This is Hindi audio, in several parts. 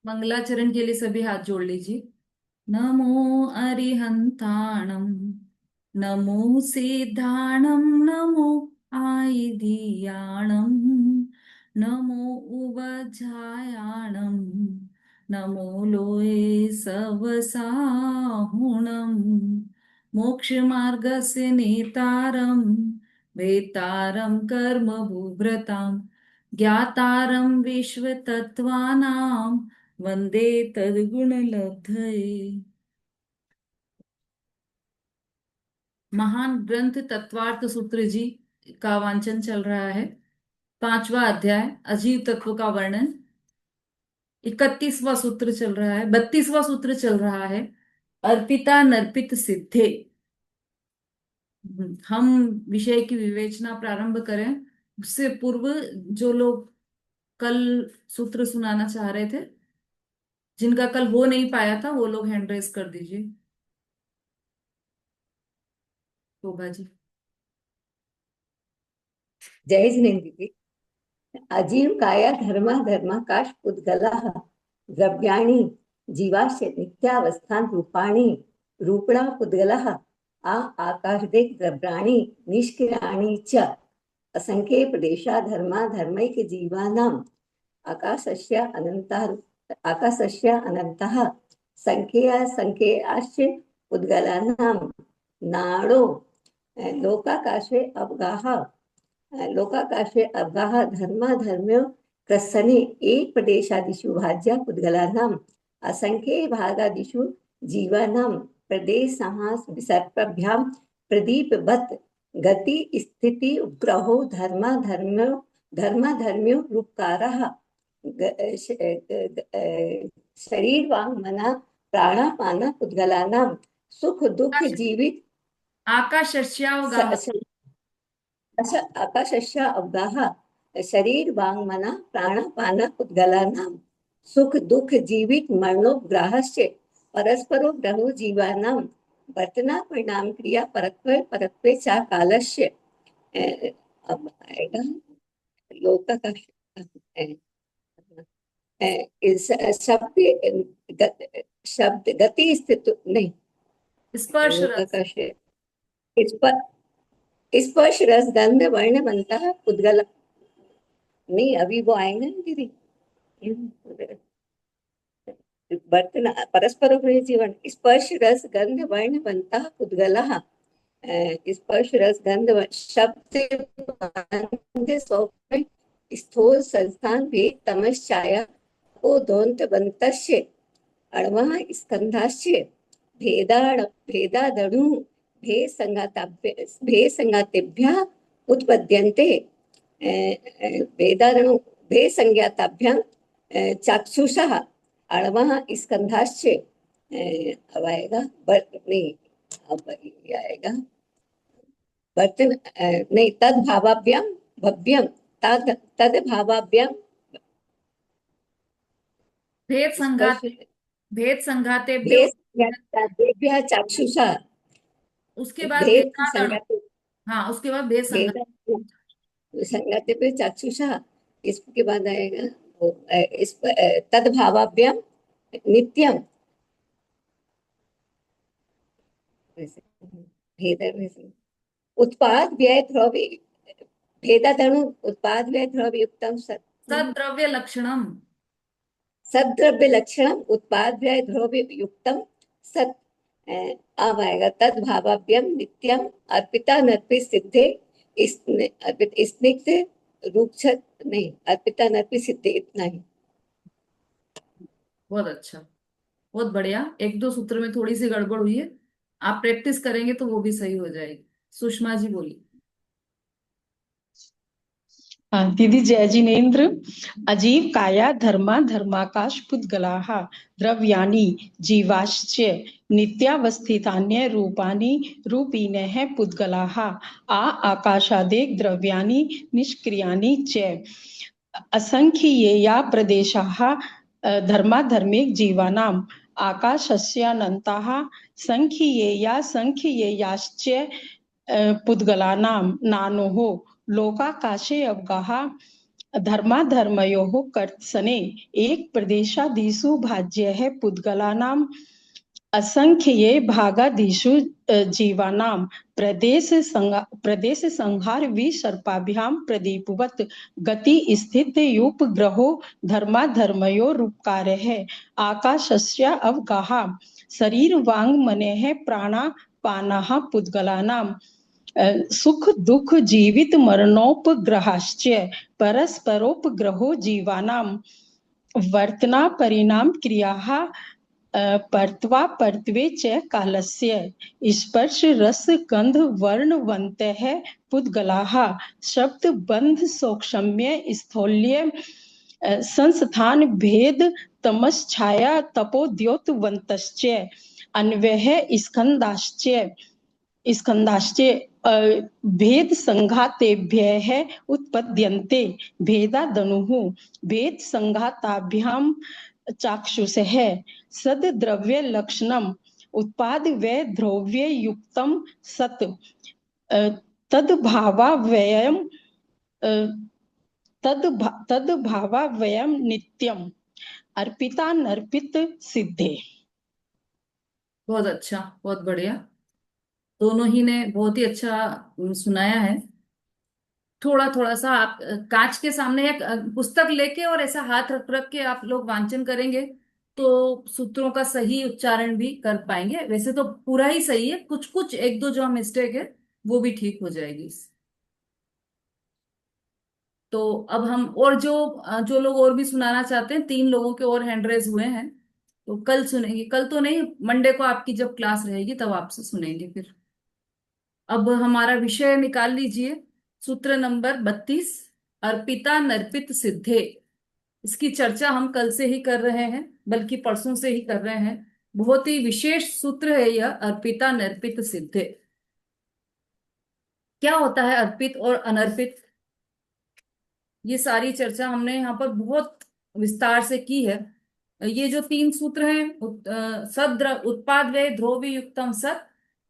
मंगलाचरण के लिए सभी हाथ जोड़ लीजिए। नमो अरिहंताणम, नमो सिद्धाणम, नमो आयिधियाणम, नमो उवझायाणम, नमो लोये सवसाहुणम, मोक्ष मार्गस्य नेतारम, वेतारम कर्म भूभृताम, ज्ञातारं विश्वतत्त्वानां, वन्दे तद्गुणलब्धये। महान ग्रंथ तत्वार्थ सूत्र जी का वांचन चल रहा है। 5वां अध्याय अजीव तत्व का वर्णन। 31वां सूत्र चल रहा है, 32वां सूत्र चल रहा है। अर्पिता नर्पित सिद्धे। हम विषय की विवेचना प्रारंभ करें उससे पूर्व जो लोग कल सूत्र सुनाना चाह रहे थे, जिनका कल हो नहीं पाया था, वो लोग हैंड रेस कर दीजिए। शोभा जी। जय जिनेन्द्र। अजीव काया धर्मा धर्माकाश पुद्गलाः द्रव्याणि जीवाश्च नित्यावस्थान रूपाणि रूपणा पुद्गलाः आकाशदिक् द्रव्याणि निष्क्रियाणि च असंख्ये प्रदेशा धर्मा धर्मैक जीवानाम् आकाशस्य अनन्तः संख्येयाश्च पुद्गलानां नाडो लोकाकाशे अवगाः लोकाकाशे अवगाः धर्मा धर्म्यो क्रस्सने एक प्रदेशादिषु भाज्या पुद्गलानाम् असंख्ये भागादिषु जीवानां प्रदेशसमास विसर्पभ्यां प्रदीपवत् गति स्थिति उपग्रहो धर्मा धर्म्यो रूपकाराः शरीर वांग मना प्राणापान पुद्गलानां सुख दुख जीवित आकाशस्यावगाह। आकाशस्य अवगाः शरीर वांग मना प्राणापान पुद्गलानां सुख दुख जीवित मरणोपग्रहस्य परस्परो ग्रहो जीवानां वर्तना परिणाम क्रिया परत्वे चा कालस्य अब आएगा लोक का शब्द गति स्थित नहीं स्पर्श लोक रस। का इस पर स्पर्श रस गंध वर्ण बनता है पुद्गल नहीं अभी वो आएंगे ना दीदी बर्तन परस्पर जीवन स्पर्श रस गंध वर्ण बनता पुद्गल स्पर्श रस गंध शब्द स्थूल संस्थान भेद तमश्चाया ओ दोन्त बंतस्य अणवः स्कंधास्य भेदादणु भेदसंगातेभ्यः उत्पद्यन्ते भेदादणु भेदसंज्ञाताभ्यां चाक्षुषः अणवः स्कंधाश्च अब आएगा नहीं अब ये आएगा बर्तन नहीं तद भावाभ्याम भव्यम तद भावाभ्याम भेद स्पर्श संघात, भेद संघातेभ्यो। भेद चाक्षुषा उसके बाद भेद भेदादण। संगत हाँ, उसके बाद भेद संघात। भेद संगत पे चाक्षुषा इसके बाद आएगा वो इस तद्भावाभ्याम नित्यम भेद उत्पाद व्यय द्रव्य भेदादणु उत्पाद व्यय द्रव्य युक्तम सद्द्रव्य लक्षणम। सद्द्रव्य लक्षणम उत्पाद व्यय द्रव्य युक्तम सत अब आएगा तद भावाभ्यम नित्यम अर्पिता नर्पित सिद्धे अर्पित स्निग्ध रूपछत नहीं अर्पिता नर्पित सिद्धे इतना ही। बहुत अच्छा, बहुत बढ़िया। एक दो सूत्र में थोड़ी सी गड़बड़ हुई है, आप प्रैक्टिस करेंगे तो वो भी सही हो जाएगी। सुषमा जी बोलिए। हाँ दीदी, जय जिनेन्द्र। अजीव काया धर्मा धर्माकाश पुद्गलाः द्रव्याणि जीवाश्च नित्यावस्थितान्य रूपाणि रूपिणः पुद्गलाः आकाशादेक द्रव्याणि निष्क्रियाणि च असंख्येया प्रदेशाः धर्माधर्मिक जीवानाम् आकाशस्यानन्ताः संख्येयाश्च पुद्गलानां नानोः लोकाकाशे अवगाः धर्माधर्मयोः कर्त्सने एक प्रदेशादिषु भाज्यः पुद्गलानाम् असंख्ये भागादिषु जीवानां प्रदेश संहार विसर्पाभ्यां प्रदीपवत् गति स्थित युपग्रहो धर्माधर्मयोरुपकारः आकाशस्य अवगाः शरीर वांग मनेः प्राणापानाः पुद्गलानां सुख दुख जीवित मरणोपग्रहाश्च परस्परोपग्रहो जीवानां वर्तना परिणाम क्रियाः पर्त्वा पर्त्वे च कालस्य स्पर्श रस गंध वर्णवन्तः पुद्गलाः शब्द बंध सौक्षम्य स्थौल्य संस्थान भेद तमश्छाया तपोद्योतवन्तश्च अन्वयः स्कंदाश्च भेद संघातेभ्यः उत्पद्यन्ते भेदादनुः भेद संघाताभ्यां चाक्षुषः सद्द्रव्य लक्षणम उत्पाद व द्रव्य युक्तम सत तद्भावाव्ययम तद्भावाव्ययम नित्यम अर्पिता नर्पित सिद्धे। बहुत अच्छा, बहुत बढ़िया। दोनों ही ने बहुत ही अच्छा सुनाया है। थोड़ा थोड़ा सा आप कांच के सामने एक पुस्तक लेके और ऐसा हाथ रख रख के आप लोग वांचन करेंगे तो सूत्रों का सही उच्चारण भी कर पाएंगे। वैसे तो पूरा ही सही है, कुछ कुछ एक दो जो मिस्टेक है वो भी ठीक हो जाएगी। तो अब हम और जो लोग और भी सुनाना चाहते हैं, 3 लोगों के और हैंड रेज हुए हैं, तो कल सुनेंगे। कल तो नहीं, मंडे को आपकी जब क्लास रहेगी तब आपसे सुनेंगे फिर। अब हमारा विषय निकाल लीजिए, सूत्र नंबर 32, अर्पिता नर्पित सिद्धे। इसकी चर्चा हम कल से ही कर रहे हैं, बल्कि परसों से ही कर रहे हैं। बहुत ही विशेष सूत्र है यह, अर्पिता नर्पित सिद्धे। क्या होता है अर्पित और अनर्पित, ये सारी चर्चा हमने यहाँ पर बहुत विस्तार से की है। ये जो 3 सूत्र हैं, उत्पाद व्यय द्रव्य युक्तम सत,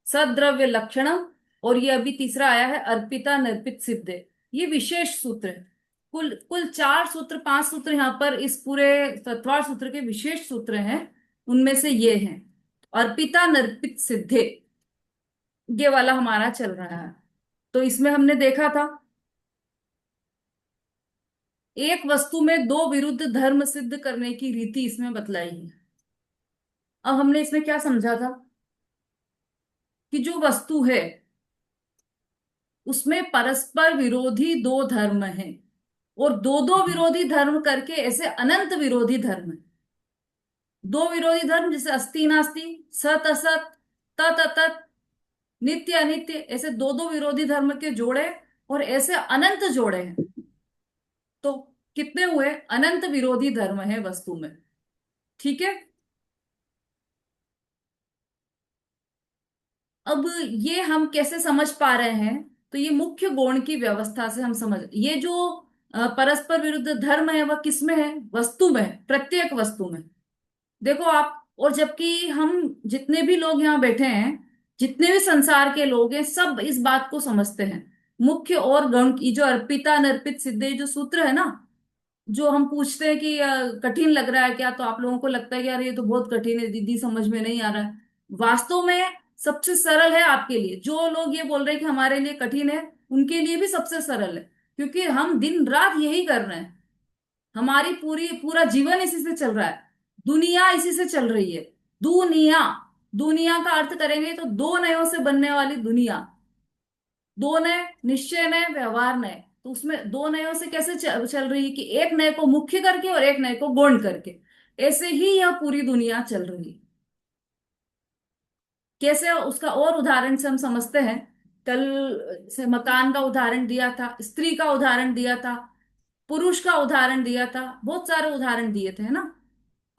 सद्द्रव्य लक्षणम, और ये अभी तीसरा आया है अर्पिता नर्पित सिद्धे। ये विशेष सूत्र है। कुल कुल 4 सूत्र 5 सूत्र यहाँ पर इस पूरे तत्वार सूत्र के विशेष सूत्र हैं। उनमें से ये हैं अर्पिता नर्पित सिद्धे, ये वाला हमारा चल रहा है। तो इसमें हमने देखा था एक वस्तु में 2 विरुद्ध धर्म सिद्ध करने की रीति इसमें बतलाई है। अब हमने इसमें क्या समझा था कि जो वस्तु है उसमें परस्पर विरोधी 2 धर्म हैं, और दो दो विरोधी धर्म करके ऐसे अनंत विरोधी धर्म है। 2 विरोधी धर्म जैसे अस्ति नास्ति, सत असत, तत् अतत, नित्य अनित्य, ऐसे दो दो विरोधी धर्म के जोड़े, और ऐसे अनंत जोड़े हैं। तो कितने हुए, अनंत विरोधी धर्म है वस्तु में। ठीक है। अब ये हम कैसे समझ पा रहे हैं, तो ये मुख्य गुण की व्यवस्था से हम समझ, ये जो परस्पर विरुद्ध धर्म है वह किसमें है, वस्तु में है, प्रत्येक वस्तु में। देखो आप, और जबकि हम जितने भी लोग यहाँ बैठे हैं, जितने भी संसार के लोग हैं, सब इस बात को समझते हैं। मुख्य और गौण की जो अर्पिता अनर्पित सिद्धे जो सूत्र है ना, जो हम पूछते हैं कि कठिन लग रहा है क्या, तो आप लोगों को लगता है कि यार ये तो बहुत कठिन है दीदी, समझ में नहीं आ रहा है। वास्तव में सबसे सरल है आपके लिए। जो लोग ये बोल रहे हैं कि हमारे लिए कठिन है, उनके लिए भी सबसे सरल है, क्योंकि हम दिन रात यही कर रहे हैं। हमारी पूरा जीवन इसी से चल रहा है, दुनिया इसी से चल रही है। दुनिया, दुनिया का अर्थ करेंगे तो 2 नयों से बनने वाली दुनिया। 2 नय, निश्चय नय, व्यवहार नय। तो उसमें 2 नयों से कैसे चल रही है कि एक नय को मुख्य करके और एक नय को गौण करके, ऐसे ही यह पूरी दुनिया चल रही है। कैसे, उसका और उदाहरण से हम समझते हैं। कल से मकान का उदाहरण दिया था, स्त्री का उदाहरण दिया था, पुरुष का उदाहरण दिया था, बहुत सारे उदाहरण दिए थे, है ना।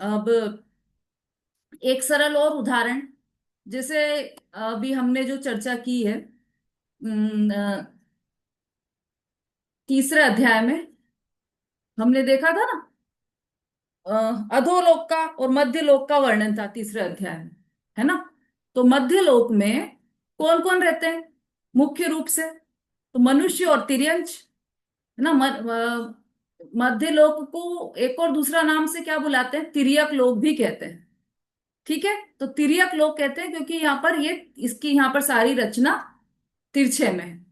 अब एक सरल और उदाहरण, जैसे अभी हमने जो चर्चा की है तीसरे अध्याय में, हमने देखा था ना, अधोलोक का और मध्य लोक का वर्णन था तीसरे अध्याय में, है ना। तो मध्य लोक में कौन कौन रहते हैं मुख्य रूप से, तो मनुष्य और तिर्यंच, है ना। मध्य लोक को एक और दूसरा नाम से क्या बुलाते हैं, तिर्यक लोक भी कहते हैं। ठीक है, तो तिर्यक लोक कहते हैं क्योंकि यहाँ पर ये, इसकी यहाँ पर सारी रचना तिरछे में है।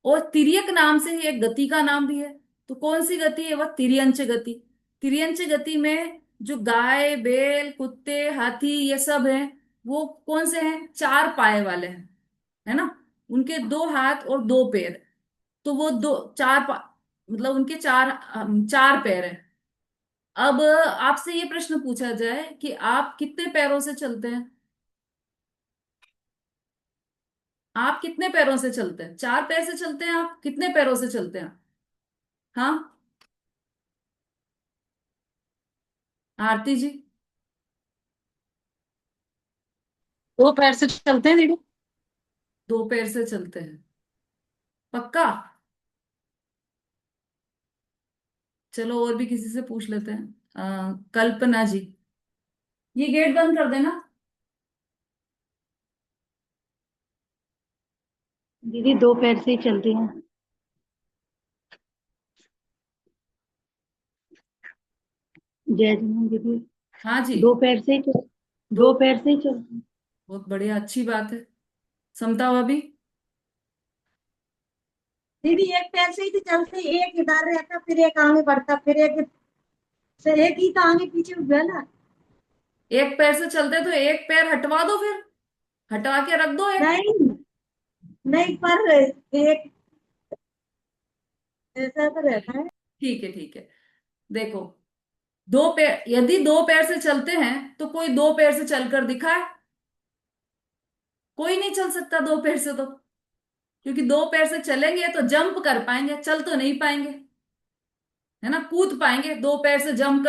और तिर्यक नाम से ही एक गति का नाम भी है। तो कौन सी गति है, वह तिर्यंच गति। तिर्यंच गति में जो गाय बैल कुत्ते हाथी ये सब हैं, वो कौन से हैं, चार पाए वाले हैं, है ना। उनके दो हाथ और दो पैर, तो वो दो मतलब उनके चार पैर हैं। अब आपसे ये प्रश्न पूछा जाए कि आप कितने पैरों से चलते हैं, आप कितने पैरों से चलते हैं, चार पैर से चलते हैं, आप कितने पैरों से चलते हैं। हाँ, आरती जी। दो पैर से चलते हैं दीदी। दो पैर से चलते हैं, पक्का। चलो और भी किसी से पूछ लेते हैं। कल्पना जी, ये गेट बंद कर देना। दीदी दो पैर से ही चलती हैं। जय जवान दीदी। हाँ जी। दो पैर से ही चल दो, दो पैर से ही चलती हैं। बहुत बढ़िया, अच्छी बात है। समता भाभी। दीदी एक पैर से ही तो चलते, एक इधर रहता फिर एक आगे बढ़ता फिर एक से, एक ही तो आगे पीछे हुआ ना। एक पैर से चलते तो एक पैर हटवा दो, फिर हटवा के रख दो एक। नहीं, नहीं पर एक ऐसा तो रहता है। ठीक है ठीक है, देखो, दो पैर, यदि दो पैर से चलते हैं तो कोई दो पैर से चलकर दिखाए। कोई नहीं चल सकता दो पैर से तो, क्योंकि दो पैर से चलेंगे तो जंप कर पाएंगे, चल तो नहीं पाएंगे, है ना। कूद पाएंगे, दो पैर से जंप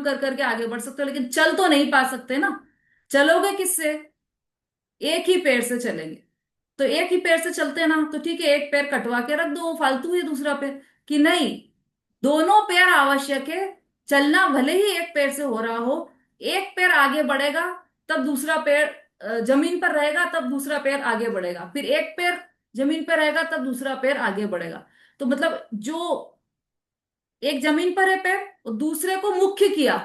कर करके आगे बढ़ सकते हो, लेकिन चल तो नहीं पा सकते ना। चलोगे किससे, एक ही पैर से चलेंगे। तो एक ही पैर से चलते हैं ना, तो ठीक है, एक पैर कटवा के रख दो, फालतू है दूसरा पैर, कि नहीं, दोनों पैर आवश्यक है। चलना भले ही एक पैर से हो रहा हो, एक पैर आगे बढ़ेगा तब दूसरा पैर जमीन पर रहेगा, तब दूसरा पैर आगे बढ़ेगा, फिर एक पैर जमीन पर रहेगा तब दूसरा पैर आगे बढ़ेगा। तो मतलब जो एक जमीन पर है पैर, और दूसरे को मुख्य किया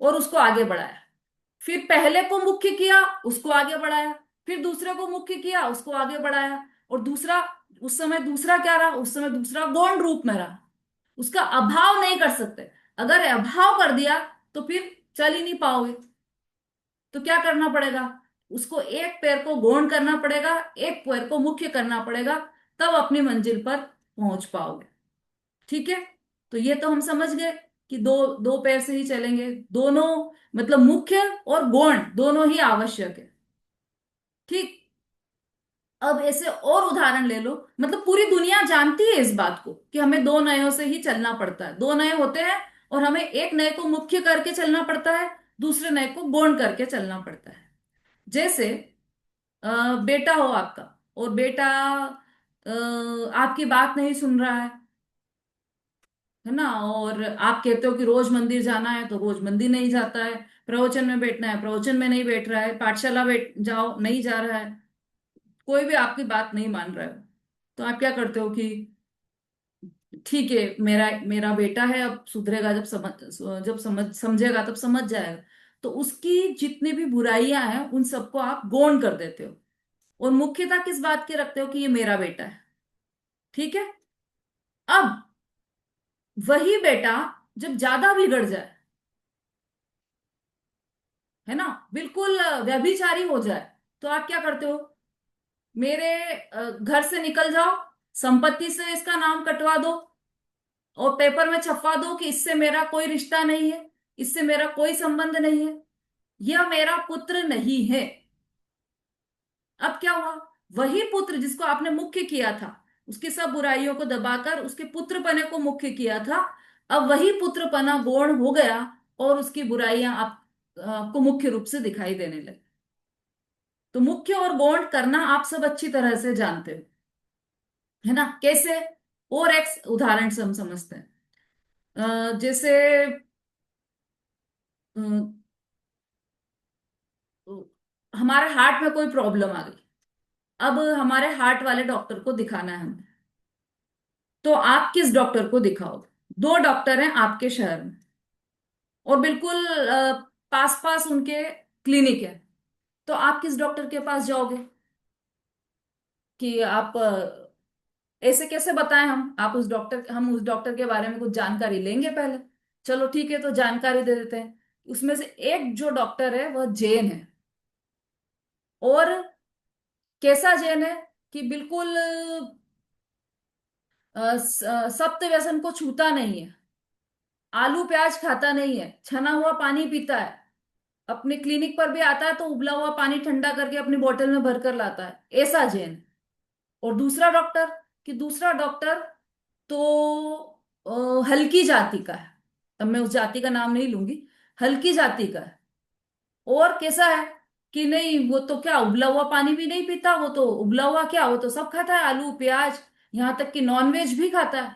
और उसको आगे बढ़ाया, फिर पहले को मुख्य किया उसको आगे बढ़ाया, फिर दूसरे को मुख्य किया उसको आगे बढ़ाया, और दूसरा, उस समय दूसरा क्या रहा, उस समय दूसरा गौण रूप में रहा। उसका अभाव नहीं कर सकते। अगर अभाव कर दिया तो फिर चल ही नहीं पाओगे। तो क्या करना पड़ेगा, उसको एक पैर को गौण करना पड़ेगा, एक पैर को मुख्य करना पड़ेगा, तब अपनी मंजिल पर पहुंच पाओगे। ठीक है, तो ये तो हम समझ गए कि दो दो पैर से ही चलेंगे, दोनों, मतलब मुख्य और गौण दोनों ही आवश्यक है। ठीक। अब ऐसे और उदाहरण ले लो, मतलब पूरी दुनिया जानती है इस बात को कि हमें दो नयों से ही चलना पड़ता है, दो नए होते हैं और हमें एक नए को मुख्य करके चलना पड़ता है, दूसरे नए को गौण करके चलना पड़ता है। जैसे बेटा हो आपका, और बेटा आपकी बात नहीं सुन रहा है ना, और आप कहते हो कि रोज मंदिर जाना है तो रोज मंदिर नहीं जाता है, प्रवचन में बैठना है प्रवचन में नहीं बैठ रहा है, पाठशाला बैठ जाओ नहीं जा रहा है, कोई भी आपकी बात नहीं मान रहा है। तो आप क्या करते हो कि ठीक है, मेरा मेरा बेटा है, अब सुधरेगा, जब समझेगा तब समझ जाएगा। तो उसकी जितनी भी बुराइयां हैं उन सबको आप गौण कर देते हो, और मुख्यता किस बात की रखते हो कि ये मेरा बेटा है। ठीक है। अब वही बेटा जब ज्यादा बिगड़ जाए, है ना, बिल्कुल व्यभिचारी हो जाए, तो आप क्या करते हो, मेरे घर से निकल जाओ, संपत्ति से इसका नाम कटवा दो, और पेपर में छपवा दो कि इससे मेरा कोई रिश्ता नहीं है, इससे मेरा कोई संबंध नहीं है, यह मेरा पुत्र नहीं है। अब क्या हुआ, वही पुत्र जिसको आपने मुख्य किया था, उसकी सब बुराइयों को दबाकर उसके पुत्रपने को मुख्य किया था, अब वही पुत्रपना गौण हो गया, और उसकी बुराइयां आपको मुख्य रूप से दिखाई देने लगी। तो मुख्य और गौण करना आप सब अच्छी तरह से जानते हो, है ना। कैसे, और एक उदाहरण से हम समझते हैं। जैसे अ, हमारे हार्ट में कोई प्रॉब्लम आ गई, अब हमारे हार्ट वाले डॉक्टर को दिखाना है हमें, तो आप किस डॉक्टर को दिखाओगे, दो डॉक्टर हैं आपके शहर में, और बिल्कुल पास पास उनके क्लिनिक है, तो आप किस डॉक्टर के पास जाओगे? कि आप ऐसे कैसे बताएं हम उस डॉक्टर के बारे में कुछ जानकारी लेंगे पहले। चलो ठीक है, तो जानकारी दे देते हैं। उसमें से एक जो डॉक्टर है वह जैन है, और कैसा जैन है कि बिल्कुल सप्त व्यसन को छूता नहीं है, आलू प्याज खाता नहीं है, छना हुआ पानी पीता है, अपने क्लिनिक पर भी आता है तो उबला हुआ पानी ठंडा करके अपनी बोतल में भर कर लाता है, ऐसा जैन। और दूसरा डॉक्टर तो हल्की जाति का है, अब मैं उस जाति का नाम नहीं लूंगी, हल्की जाति का है। और कैसा है कि नहीं, वो तो क्या उबला हुआ पानी भी नहीं पीता, वो तो उबला हुआ क्या, वो तो सब खाता है, आलू प्याज, यहाँ तक कि नॉनवेज भी खाता है।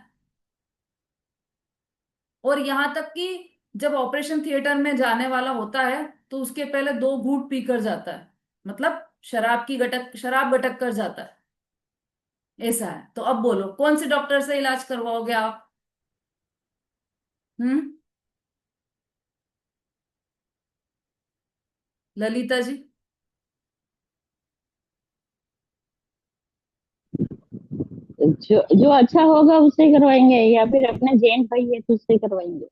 और यहाँ तक कि जब ऑपरेशन थिएटर में जाने वाला होता है तो उसके पहले 2 घूंट पी कर जाता है, मतलब शराब गटक कर जाता है, ऐसा है। तो अब बोलो कौन से डॉक्टर से इलाज करवाओगे आप? हम्म, ललिता जी। जो जो अच्छा होगा उससे करवाएंगे, या फिर अपने जैन भाई है तो उससे करवाएंगे।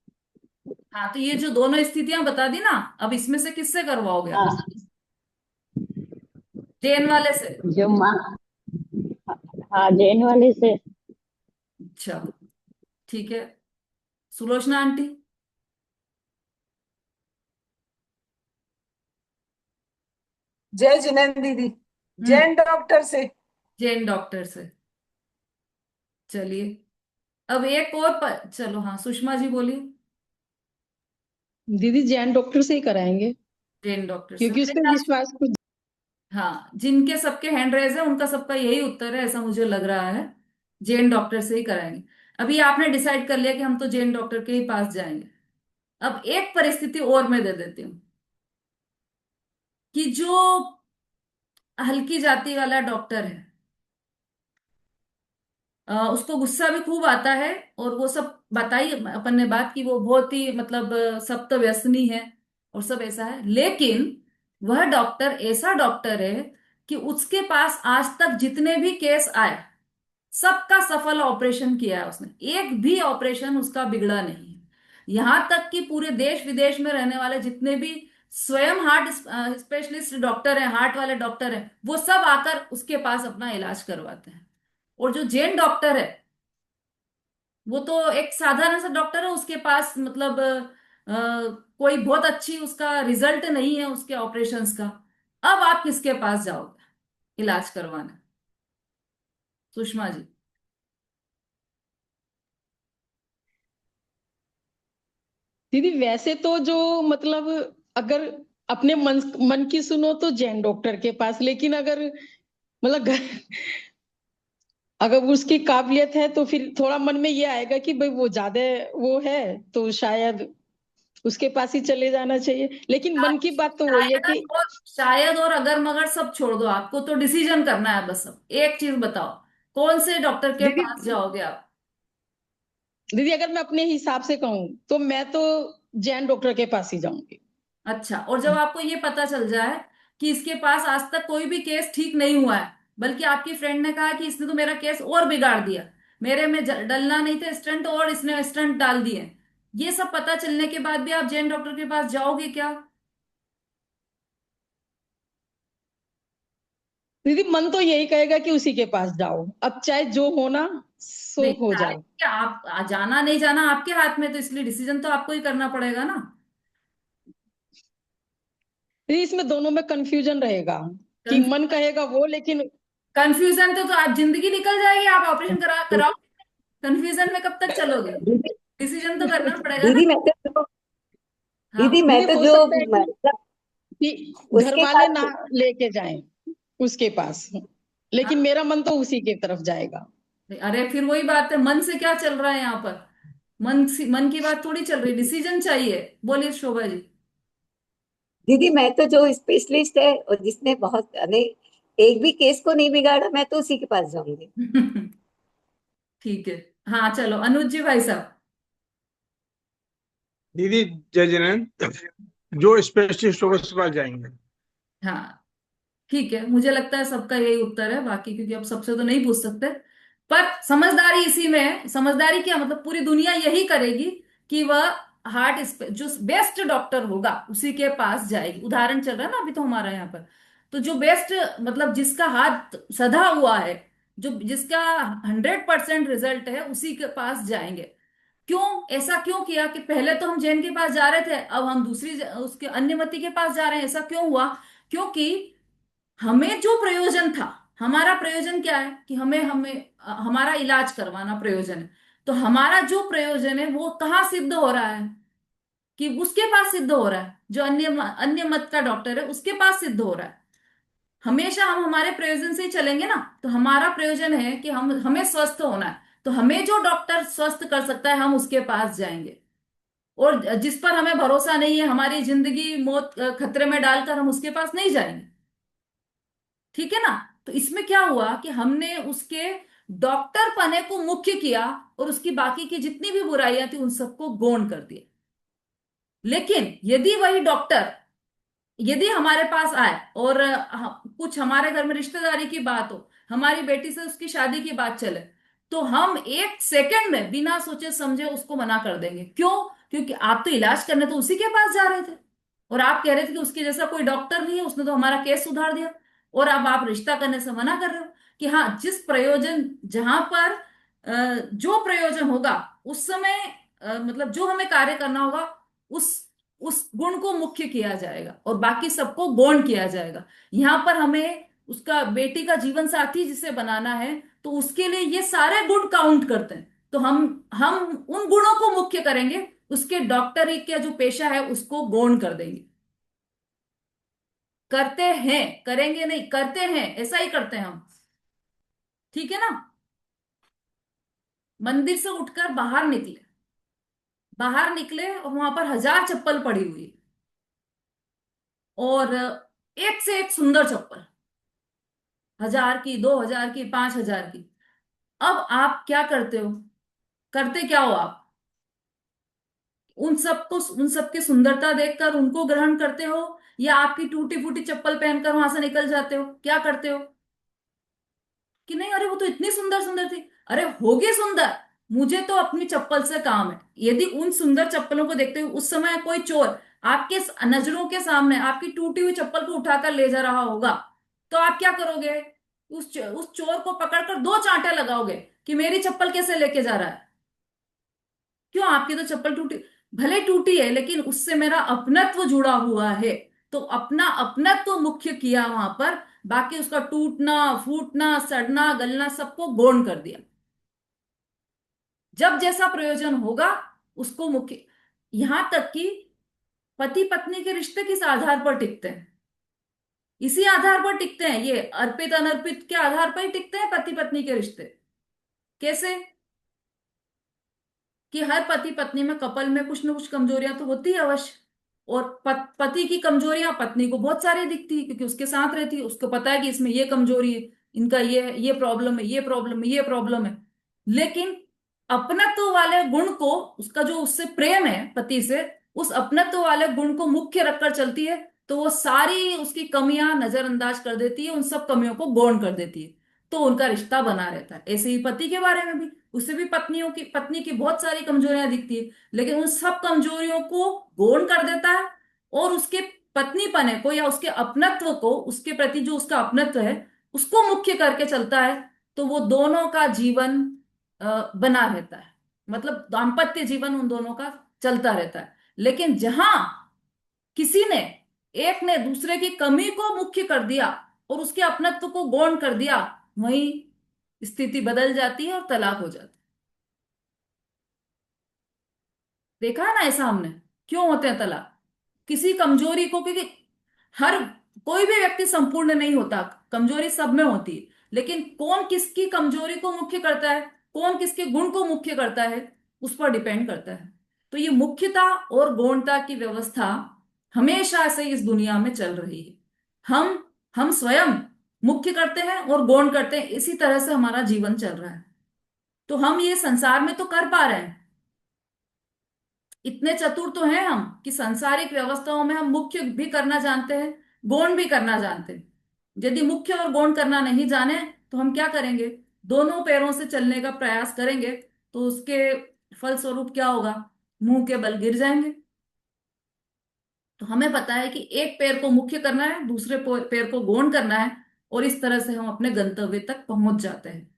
हाँ, तो ये जो दोनों स्थितियां बता दी ना, अब इसमें से किससे करवाओगे आप? हाँ, जैन वाले से? जो माँ, हाँ जैन वाले से। अच्छा, ठीक है। सुलोचना आंटी? जय जिनेन्द्र दीदी, हम्म, जैन डॉक्टर से। जैन डॉक्टर से। चलिए, अब एक और चलो, हाँ सुषमा जी बोलिए। दीदी जैन डॉक्टर से ही कराएंगे, जैन डॉक्टर से क्योंकि मेरे उस पर ख्याल से। विश्वास कुछ। हाँ, जिनके सबके हैंड रेज है उनका सबका यही उत्तर है, ऐसा मुझे लग रहा है। जैन डॉक्टर से ही कराएंगे। अभी आपने डिसाइड कर लिया कि हम तो जैन डॉक्टर के ही पास जाएंगे। अब एक परिस्थिति और मैं दे देती हूँ कि जो हल्की जाति वाला डॉक्टर है, उसको गुस्सा भी खूब आता है, और वो सब बताई अपन ने बात की, वो बहुत ही मतलब सख्त व्यसनी है और सब ऐसा है, लेकिन वह डॉक्टर ऐसा डॉक्टर है कि उसके पास आज तक जितने भी केस आए सबका सफल ऑपरेशन किया है उसने, एक भी ऑपरेशन उसका बिगड़ा नहीं है। यहां तक कि पूरे देश विदेश में रहने वाले जितने भी स्वयं हार्ट स्पेशलिस्ट डॉक्टर हैं, हार्ट वाले डॉक्टर हैं, वो सब आकर उसके पास अपना इलाज करवाते हैं। और जो जैन डॉक्टर है वो तो एक साधारण सा डॉक्टर है, उसके पास मतलब कोई बहुत अच्छी उसका रिजल्ट नहीं है उसके ऑपरेशंस का। अब आप किसके पास जाओगे इलाज करवाने? सुषमा जी। दीदी वैसे तो जो मतलब, अगर अपने मन मन की सुनो तो जैन डॉक्टर के पास, लेकिन अगर मतलब अगर उसकी काबिलियत है तो फिर थोड़ा मन में ये आएगा कि भाई वो ज्यादा वो है, तो शायद उसके पास ही चले जाना चाहिए, लेकिन मन की बात तो वही है कि शायद और अगर मगर सब छोड़ दो, आपको तो डिसीजन करना है बस। अब एक चीज बताओ, कौन से डॉक्टर के दीदी, पास जाओगे आप? दीदी अगर मैं अपने हिसाब से कहूँ तो मैं तो जैन डॉक्टर के पास ही जाऊंगी। अच्छा, और जब आपको ये पता चल जाए कि इसके पास आज तक कोई भी केस ठीक नहीं हुआ है, बल्कि आपकी फ्रेंड ने कहा कि इसने तो मेरा केस और बिगाड़ दिया, मेरे में डलना नहीं था स्टंट और इसने स्टंट डाल दिए, ये सब पता चलने के बाद भी आप जैन डॉक्टर के पास जाओगे क्या? दीदी मन तो यही कहेगा कि उसी के पास जाओ, अब चाहे जो होना सो नहीं, हो जाए। क्या आप जाना नहीं जाना आपके हाथ में, तो इसलिए डिसीजन तो आपको ही करना पड़ेगा ना। दीदी इसमें दोनों में कंफ्यूजन रहेगा कि मन कहेगा वो, लेकिन कंफ्यूजन तो आप जिंदगी निकल जाएगी, आप ऑपरेशन कराओ, कंफ्यूजन में कब तक चलोगे? दीदी डिसीजन तो करना पड़ेगा ना। दीदी मैं तो हाँ, दीदी मैं दीदी तो हो जो सकता है मतलब कि घर उसके वाले ना पास लेके जाएं उसके पास, लेकिन हाँ। मेरा मन तो उसी की तरफ जाएगा। अरे फिर वही बात है, मन से क्या चल रहा है यहाँ पर? मन की बात थोड़ी चल रही, डिसीजन चाहिए। बोलिए शोभा जी। दीदी मैं तो जो स्पेशलिस्ट है और जिसने बहुत अनेक एक भी केस को नहीं बिगाड़ा, मैं तो उसी के पास जाऊंगी। ठीक है। हाँ चलो, अनुज जी भाई साहब। दीदी जय जिनेंद्र, जो स्पेशलिस्ट होगा उसके पास जाएंगे। हाँ ठीक है, मुझे लगता है सबका यही उत्तर है, बाकी क्योंकि अब सबसे तो नहीं पूछ सकते। पर समझदारी इसी में है, समझदारी क्या मतलब, पूरी दुनिया यही करेगी कि वह जो बेस्ट डॉक्टर होगा उसी के पास जाएगी। उदाहरण चल रहा है ना अभी तो हमारा यहाँ पर, तो जो बेस्ट मतलब जिसका हाथ सधा हुआ है, जो जिसका 100% रिजल्ट है उसी के पास जाएंगे। क्यों ऐसा क्यों किया कि पहले तो हम जैन के पास जा रहे थे, अब हम उसके अन्य मति के पास जा रहे हैं, ऐसा क्यों हुआ? क्योंकि हमें जो प्रयोजन था, हमारा प्रयोजन क्या है कि हमें हमें हमारा इलाज करवाना प्रयोजन है। तो हमारा जो प्रयोजन है वो कहाँ सिद्ध हो रहा है? कि उसके पास सिद्ध हो रहा है, जो अन्य मत का डॉक्टर है उसके पास सिद्ध हो रहा है। हमेशा हम हमारे प्रयोजन से ही चलेंगे ना, तो हमारा प्रयोजन है कि हम हमें स्वस्थ होना है, तो हमें जो डॉक्टर स्वस्थ कर सकता है हम उसके पास जाएंगे। और जिस पर हमें भरोसा नहीं है, हमारी जिंदगी मौत खतरे में डालकर हम उसके पास नहीं जाएंगे। ठीक है ना? तो इसमें क्या हुआ कि हमने उसके डॉक्टर पने को मुख्य किया और उसकी बाकी की जितनी भी बुराइयां थी उन सबको गौण कर दिया। लेकिन यदि वही डॉक्टर यदि हमारे पास आए और कुछ हमारे घर में रिश्तेदारी की बात हो, हमारी बेटी से उसकी शादी की बात चले, तो हम 1 सेकंड में बिना सोचे समझे उसको मना कर देंगे। क्यों? क्योंकि आप तो इलाज करने तो उसी के पास जा रहे थे, और आप कह रहे थे कि उसके जैसा कोई डॉक्टर नहीं है, उसने तो हमारा केस सुधार दिया। और अब आप रिश्ता करने से मना कर रहे हो कि हाँ, जिस प्रयोजन जहां पर जो प्रयोजन होगा उस समय मतलब जो हमें कार्य करना होगा उस उस गुण को मुख्य किया जाएगा और बाकी सबको गौण किया जाएगा। यहां पर हमें उसका बेटी का जीवन साथी जिसे बनाना है, तो उसके लिए ये सारे गुण काउंट करते हैं। तो हम उन गुणों को मुख्य करेंगे, उसके डॉक्टरी का जो पेशा है उसको गौण कर देंगे। करते हैं, करेंगे नहीं, करते हैं, ऐसा ही करते हैं हम। ठीक है ना? मंदिर से उठकर बाहर निकले और वहां पर 1000 चप्पल पड़ी हुई है, और एक से एक सुंदर चप्पल, 1000 की, 2000 की, 5000 की। अब आप क्या करते हो? करते क्या हो आप? उन सबकी सुंदरता देखकर उनको ग्रहण करते हो, या आपकी टूटी फूटी चप्पल पहनकर वहां से निकल जाते हो? क्या करते हो कि नहीं, अरे वो तो इतनी सुंदर सुंदर थी। अरे होगी सुंदर, मुझे तो अपनी चप्पल से काम है। यदि उन सुंदर चप्पलों को देखते हुए उस समय कोई चोर आपके नजरों के सामने आपकी टूटी हुई चप्पल को उठाकर ले जा रहा होगा, तो आप क्या करोगे? उस चोर को पकड़कर 2 चांटे लगाओगे कि मेरी चप्पल कैसे लेके जा रहा है। क्यों? आपकी तो चप्पल टूटी, भले टूटी है लेकिन उससे मेरा अपनत्व जुड़ा हुआ है। तो अपना अपनत्व मुख्य किया वहां पर, बाकी उसका टूटना फूटना सड़ना गलना सबको गौण कर दिया। जब जैसा प्रयोजन होगा उसको मुख्य। यहां तक कि पति पत्नी के रिश्ते किस आधार पर टिकते हैं? इसी आधार पर टिकते हैं, ये अर्पित अनर्पित के आधार पर ही टिकते हैं पति पत्नी के रिश्ते। कैसे? कि हर पति पत्नी में, कपल में कुछ ना कुछ कमजोरियां तो होती है अवश्य। और पति की कमजोरियां पत्नी को बहुत सारी दिखती है, क्योंकि उसके साथ रहती है, उसको पता है कि इसमें ये कमजोरी है, इनका ये प्रॉब्लम है, ये प्रॉब्लम है, ये प्रॉब्लम है। लेकिन अपनत्व वाले गुण को, उसका जो उससे प्रेम है पति से, उस अपनत्व वाले गुण को मुख्य रखकर चलती है, तो वो सारी उसकी कमियां नजरअंदाज कर देती है, उन सब कमियों को गौण कर देती है। तो उनका रिश्ता बना रहता है। ऐसे ही पति के बारे में भी, उसे भी पत्नी की बहुत सारी कमजोरियां दिखती है, लेकिन उन सब कमजोरियों को गौण कर देता है, और उसके पत्नी पने को या उसके अपनत्व को, उसके प्रति जो उसका अपनत्व है उसको मुख्य करके चलता है। तो वो दोनों का जीवन बना रहता है, मतलब दाम्पत्य जीवन उन दोनों का चलता रहता है। लेकिन जहां किसी ने, एक ने दूसरे की कमी को मुख्य कर दिया और उसके अपनत्व को गौण कर दिया, वहीं स्थिति बदल जाती है और तलाक हो जाती है। देखा है ना ऐसा हमने? क्यों होते हैं तलाक? किसी कमजोरी को, क्योंकि हर कोई भी व्यक्ति संपूर्ण नहीं होता, कमजोरी सब में होती है। लेकिन कौन किसकी कमजोरी को मुख्य करता है, कौन किसके गुण को मुख्य करता है, उस पर डिपेंड करता है। तो ये मुख्यता और गौणता की व्यवस्था हमेशा से इस दुनिया में चल रही है। हम स्वयं मुख्य करते हैं और गौण करते हैं, इसी तरह से हमारा जीवन चल रहा है। तो हम ये संसार में तो कर पा रहे हैं, इतने चतुर तो हैं हम कि सांसारिक व्यवस्थाओं में हम मुख्य भी करना जानते हैं, गौण भी करना जानते हैं। यदि मुख्य और गौण करना नहीं जाने तो हम क्या करेंगे? दोनों पैरों से चलने का प्रयास करेंगे, तो उसके फलस्वरूप क्या होगा? मुंह के बल गिर जाएंगे। तो हमें पता है कि एक पैर को मुख्य करना है, दूसरे पैर को गौण करना है, और इस तरह से हम अपने गंतव्य तक पहुंच जाते हैं।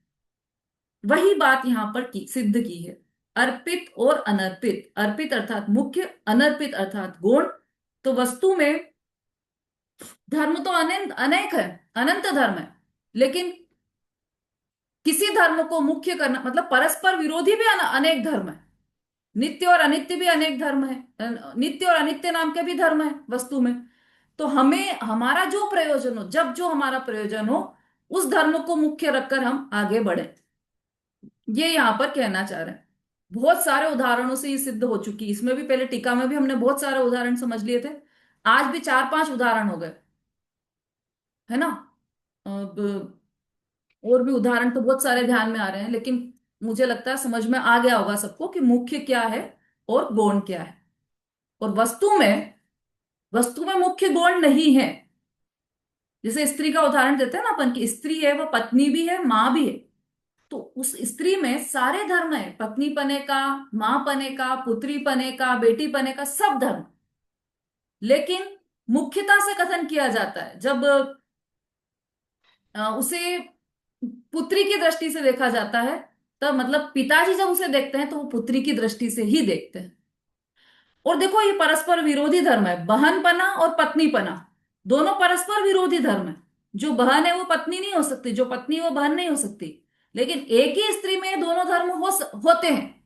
वही बात यहां पर सिद्ध की है। अर्पित और अनर्पित, अर्पित अर्थात मुख्य, अनर्पित अर्थात गौण। तो वस्तु में धर्म तो अनेक अनेक है, अनंत धर्म है, लेकिन किसी धर्म को मुख्य करना मतलब परस्पर विरोधी भी अनेक धर्म है। नित्य और अनित्य भी अनेक धर्म है, नित्य और अनित्य नाम के भी धर्म है वस्तु में। तो हमें हमारा जो प्रयोजन हो, जब जो हमारा प्रयोजन हो, उस धर्म को मुख्य रखकर हम आगे बढ़े, ये यहां पर कहना चाह रहे हैं। बहुत सारे उदाहरणों से ये सिद्ध हो चुकी, इसमें भी पहले टीका में भी हमने बहुत सारे उदाहरण समझ लिए थे, आज भी 4-5 उदाहरण हो गए, है ना। अब और भी उदाहरण तो बहुत सारे ध्यान में आ रहे हैं, लेकिन मुझे लगता है समझ में आ गया होगा सबको कि मुख्य क्या है और गौण क्या है। और वस्तु में मुख्य गौण नहीं है। जैसे स्त्री का उदाहरण देते हैं ना अपन, की स्त्री है, वह पत्नी भी है, माँ भी है। तो उस स्त्री में सारे धर्म है, पत्नी पने का, माँ पने का, पुत्री पने का, बेटी पने का, सब धर्म। लेकिन मुख्यता से कथन किया जाता है जब उसे पुत्री की दृष्टि से देखा जाता है, तब मतलब पिताजी जब उसे देखते हैं तो वो पुत्री की दृष्टि से ही देखते हैं। और देखो, ये परस्पर विरोधी धर्म है, बहनपना और पत्नीपना, दोनों परस्पर विरोधी धर्म है। जो बहन है वो पत्नी नहीं हो सकती, जो पत्नी है वो बहन नहीं हो सकती। लेकिन एक ही स्त्री में ये दोनों धर्म होते हैं,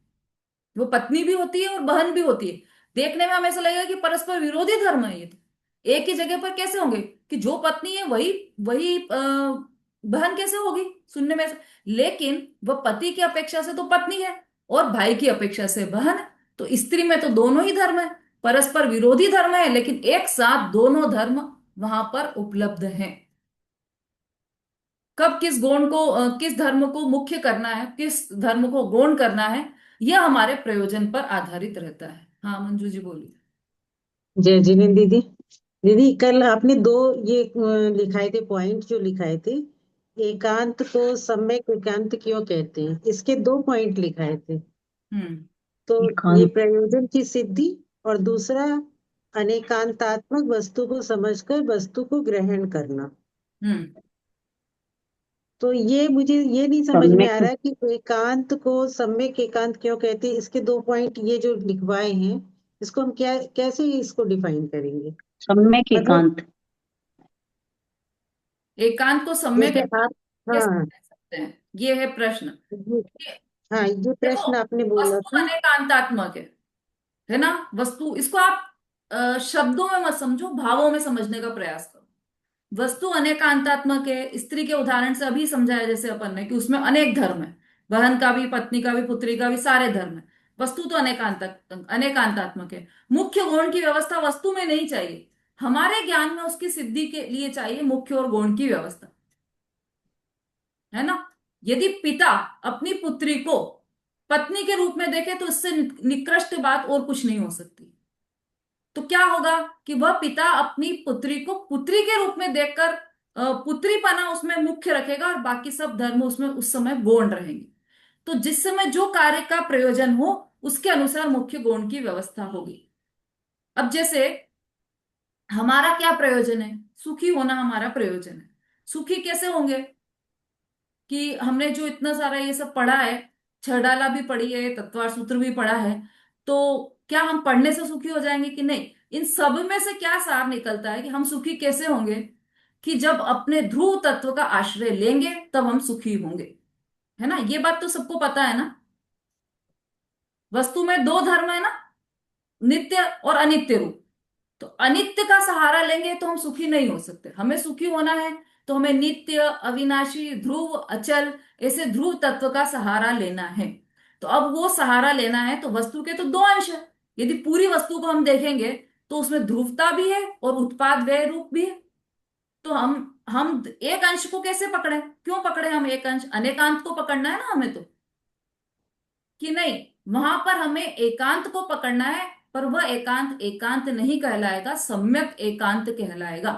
वो पत्नी भी होती है और बहन भी होती है। देखने में हमें ऐसा लगेगा कि परस्पर विरोधी धर्म है ये, तो एक ही जगह पर कैसे होंगे कि जो पत्नी है वही वही बहन कैसे होगी, सुनने में लेकिन वह पति की अपेक्षा से तो पत्नी है और भाई की अपेक्षा से बहन है। तो स्त्री में तो दोनों ही धर्म है, परस्पर विरोधी धर्म है, लेकिन एक साथ दोनों धर्म वहां पर उपलब्ध हैं। कब किस गुण को किस धर्म को मुख्य करना है, किस धर्म को गौण करना है, यह हमारे प्रयोजन पर आधारित रहता है। हाँ मंजू जी बोलिए। जय जिनेन्द्र दीदी। दीदी कल आपने दो ये लिखाए थे पॉइंट, जो लिखाए थे, एकांत को सम्यक एकांत क्यों कहते हैं, इसके दो पॉइंट लिखाए थे। हम्म। तो ये एकांत प्रयोजन की सिद्धि, और दूसरा अनेकांतात्मक वस्तु को समझकर वस्तु को ग्रहण करना। हम्म। तो ये मुझे ये नहीं समझ में आ सम्यक रहा कि एकांत को सम्यक एकांत क्यों कहते हैं। इसके दो पॉइंट ये जो लिखवाए हैं, इसको हम क्या कैसे इसको डिफाइन करेंगे? सम्यक मतलब एकांत एकांत को सम्यक जैसे एकांत आप, कैसे हाँ, कह सकते हैं, ये है प्रश्न। ये, हाँ, ये देखो, प्रश्न आपने बोला वस्तु था। अनेकांतात्मक है ना। वस्तु, इसको आप शब्दों में मत समझो, भावों में समझने का प्रयास करो। वस्तु अनेकांतात्मक है, स्त्री के उदाहरण से अभी समझाया जैसे अपन ने कि उसमें अनेक धर्म है, बहन का भी, पत्नी का भी, पुत्री का भी, सारे धर्म है। वस्तु तो अनेकांतात्मक है। मुख्य गौण की व्यवस्था वस्तु में नहीं चाहिए, हमारे ज्ञान में उसकी सिद्धि के लिए चाहिए मुख्य और गौण की व्यवस्था, है ना। यदि पिता अपनी पुत्री को पत्नी के रूप में देखे तो इससे निकृष्ट बात और कुछ नहीं हो सकती। तो क्या होगा कि वह पिता अपनी पुत्री को पुत्री के रूप में देखकर पुत्रीपना उसमें मुख्य रखेगा और बाकी सब धर्म उसमें उस समय गौण रहेंगे। तो जिस समय जो कार्य का प्रयोजन हो उसके अनुसार मुख्य गौण की व्यवस्था होगी। अब जैसे हमारा क्या प्रयोजन है? सुखी होना हमारा प्रयोजन है। सुखी कैसे होंगे? कि हमने जो इतना सारा ये सब पढ़ा है, छह डाला भी पढ़ी है, तत्वार सूत्र भी पढ़ा है, तो क्या हम पढ़ने से सुखी हो जाएंगे कि नहीं? इन सब में से क्या सार निकलता है कि हम सुखी कैसे होंगे? कि जब अपने ध्रुव तत्व का आश्रय लेंगे तब हम सुखी होंगे, है ना। ये बात तो सबको पता है ना। वस्तु में दो धर्म है ना, नित्य और अनित्य रूप। तो अनित्य का सहारा लेंगे तो हम सुखी नहीं हो सकते। हमें सुखी होना है तो हमें नित्य, अविनाशी, ध्रुव, अचल, ऐसे ध्रुव तत्व का सहारा लेना है। तो अब वो सहारा लेना है तो वस्तु के तो दो अंश है। यदि पूरी वस्तु को हम देखेंगे तो उसमें ध्रुवता भी है और उत्पाद व्यय रूप भी है। तो हम एक अंश को कैसे पकड़े? क्यों पकड़े हम एक अंश? अनेकांत को पकड़ना है ना हमें तो, कि नहीं वहां पर हमें एकांत को पकड़ना है, पर वह एकांत एकांत नहीं कहलाएगा, सम्यक एकांत कहलाएगा।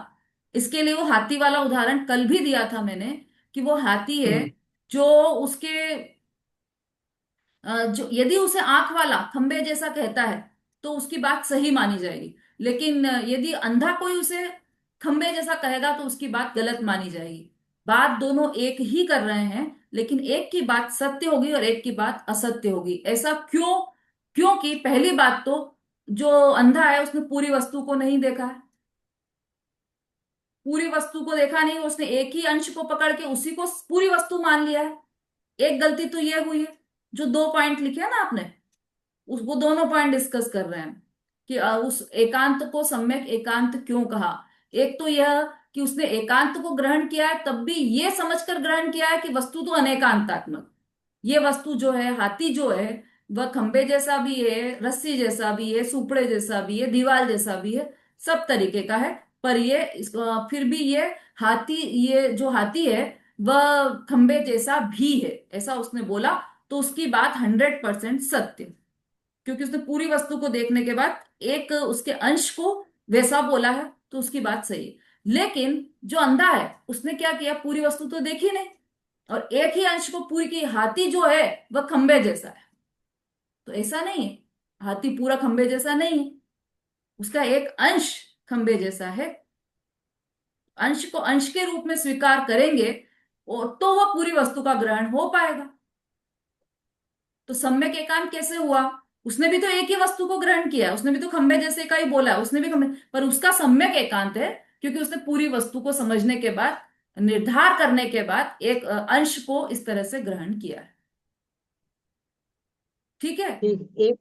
इसके लिए वो हाथी वाला उदाहरण कल भी दिया था मैंने, कि वो हाथी है हम्म जो उसके जो यदि उसे आंख वाला खंबे जैसा कहता है तो उसकी बात सही मानी जाएगी, लेकिन यदि अंधा कोई उसे खंबे जैसा कहेगा तो उसकी बात गलत मानी जाएगी। बात दोनों एक ही कर रहे हैं, लेकिन एक की बात सत्य होगी और एक की बात असत्य होगी। ऐसा क्यों? क्योंकि पहली बात तो, जो अंधा है उसने पूरी वस्तु को नहीं देखा है, पूरी वस्तु को देखा नहीं, उसने एक ही अंश को पकड़ के उसी को पूरी वस्तु मान लिया है। एक गलती तो ये हुई है। जो दो पॉइंट लिखे हैं ना आपने, उस वो दोनों पॉइंट डिस्कस कर रहे हैं कि उस एकांत को सम्यक एकांत क्यों कहा। एक तो यह कि उसने एकांत को ग्रहण किया है, तब भी ये समझकर ग्रहण किया है कि वस्तु तो अनेकांतात्मक, ये वस्तु जो है, हाथी जो है, वह खंबे जैसा भी है, रस्सी जैसा भी है, सुपड़े जैसा भी है, दीवार जैसा भी है, सब तरीके का है। पर ये फिर भी ये हाथी, ये जो हाथी है वह खंबे जैसा भी है, ऐसा उसने बोला। तो उसकी बात 100% सत्य, क्योंकि उसने पूरी वस्तु को देखने के बाद एक उसके अंश को वैसा बोला है, तो उसकी बात सही है। लेकिन जो अंधा है उसने क्या किया, पूरी वस्तु तो देखी नहीं, और एक ही अंश को पूरी की। हाथी जो है वह खंबे जैसा है, तो ऐसा नहीं है, हाथी पूरा खंबे जैसा नहीं है, उसका एक अंश खंबे जैसा है। अंश को अंश के रूप में स्वीकार करेंगे और तो वह पूरी वस्तु का ग्रहण हो पाएगा। तो सम्यक एकांत कैसे हुआ? उसने भी तो एक ही वस्तु को ग्रहण किया है, उसने भी तो खंबे जैसे का ही बोला है, उसने भी खंबे, पर उसका सम्यक एकांत है क्योंकि उसने पूरी वस्तु को समझने के बाद, निर्धार करने के बाद एक अंश को इस तरह से ग्रहण किया है। ठीक है। ठीक। एक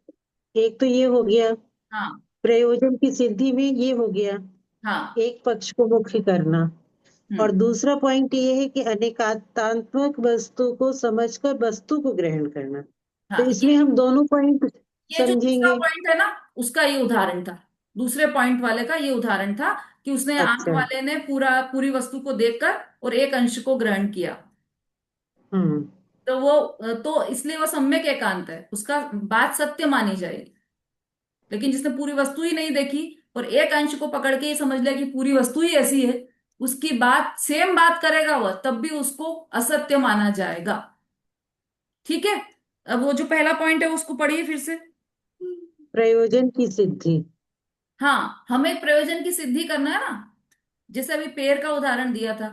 एक तो ये हो गया, हाँ प्रयोजन की सिद्धि में ये हो गया, हाँ। एक पक्ष को मुख्य करना। और हम्म। दूसरा पॉइंट ये है कि अनेकात्मक वस्तु को समझकर वस्तु को ग्रहण करना। तो हाँ, इसमें हम दोनों पॉइंट ये जो दूसरा समझेंगे। पॉइंट है ना, उसका ये उदाहरण था। दूसरे पॉइंट वाले का ये उदाहरण था कि उसने, आंख अच्छा। वाले ने पूरी वस्तु को देखकर और एक अंश को ग्रहण किया। हम्म तो वो, तो इसलिए वो सम्यक एकांत है, उसका बात सत्य मानी जाएगी। लेकिन जिसने पूरी वस्तु ही नहीं देखी और एक अंश को पकड़ के ये समझ लिया कि पूरी वस्तु ही ऐसी है, उसकी बात सेम बात करेगा वह, तब भी उसको असत्य माना जाएगा। ठीक है। अब वो जो पहला पॉइंट है उसको पढ़िए फिर से। प्रयोजन की सिद्धि। हाँ, हमें प्रयोजन की सिद्धि करना है ना। जैसे अभी पैर का उदाहरण दिया था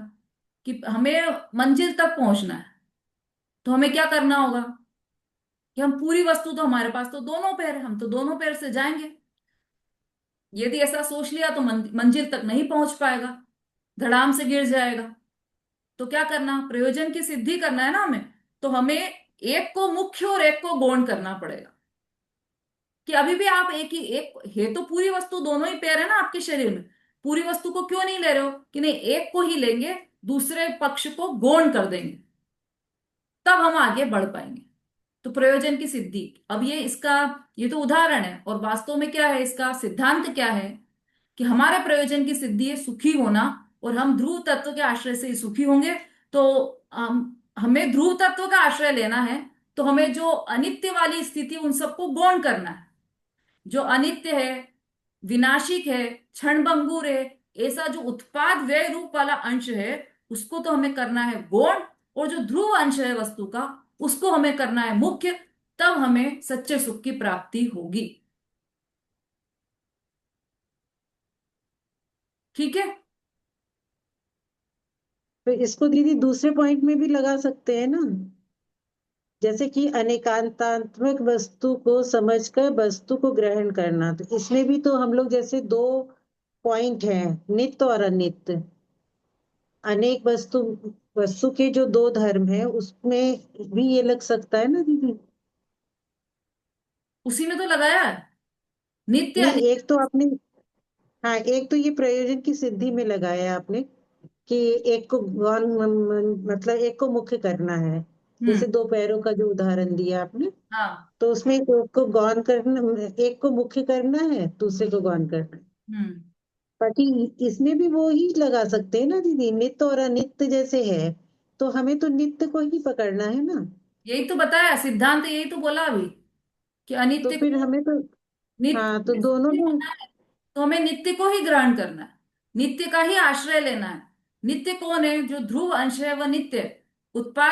कि हमें मंजिल तक पहुंचना है, तो हमें क्या करना होगा कि हम पूरी वस्तु, तो हमारे पास तो दोनों पैर है, हम तो दोनों पैर से जाएंगे। यदि ऐसा सोच लिया तो मंजिल तक नहीं पहुंच पाएगा, धड़ाम से गिर जाएगा। तो क्या करना, प्रयोजन की सिद्धि करना है ना हमें, तो हमें एक को मुख्य और एक को गौण करना पड़ेगा। कि अभी भी आप एक ही, एक है तो पूरी वस्तु, दोनों ही पैर है ना आपके शरीर में, पूरी वस्तु को क्यों नहीं ले रहे हो कि नहीं, एक को ही लेंगे, दूसरे पक्ष को गौण कर देंगे, तब हम आगे बढ़ पाएंगे। तो प्रयोजन की सिद्धि, अब ये इसका, ये तो उदाहरण है, और वास्तव में क्या है, इसका सिद्धांत क्या है कि हमारे प्रयोजन की सिद्धि है सुखी होना, और हम ध्रुव तत्व के आश्रय से ही सुखी होंगे। तो हमें ध्रुव तत्व का आश्रय लेना है, तो हमें जो अनित्य वाली स्थिति उन सबको गौण करना है। जो अनित्य है, विनाशिक है, क्षणभंगुर है, ऐसा जो उत्पाद व्यय रूप वाला अंश है, उसको तो हमें करना है गौण, और जो ध्रुव अंश है वस्तु का, उसको हमें करना है मुख्य। तब हमें सच्चे सुख की प्राप्ति होगी। ठीक है। तो इसको दीदी दूसरे पॉइंट में भी लगा सकते हैं ना, जैसे कि अनेकांतात्मक वस्तु को समझकर वस्तु को ग्रहण करना। तो इसमें भी तो हम लोग जैसे दो पॉइंट हैं, नित्य और अनित्य। अनेक वस्तु, वस्तु के जो दो धर्म है उसमें भी ये लग सकता है ना दीदी। उसी में तो लगाया है, नित्य नहीं, अनित्य। एक तो आपने, हाँ एक तो ये प्रयोजन की सिद्धि में लगाया आपने कि एक को गौण मतलब एक को मुख्य करना है। हम्म। जैसे दो पैरों का जो उदाहरण दिया आपने, हाँ। तो उसमें एक को गौण करना, एक को मुख्य करना है, दूसरे को गौण करना है। हम्म। बाकी इसमें भी वो ही लगा सकते हैं ना दीदी, नित्य और अनित्य जैसे है, तो हमें तो नित्य को ही पकड़ना है ना। यही तो बताया सिद्धांत, यही तो बोला अभी। कि तो अनित्य फिर को हमें तो हाँ तो दोनों नित्य में होना है, तो हमें नित्य को ही ग्रहण करना है, नित्य का ही आश्रय लेना है। नित्य कौन है? जो ध्रुव अंश है वह नित्य है। उत्पाद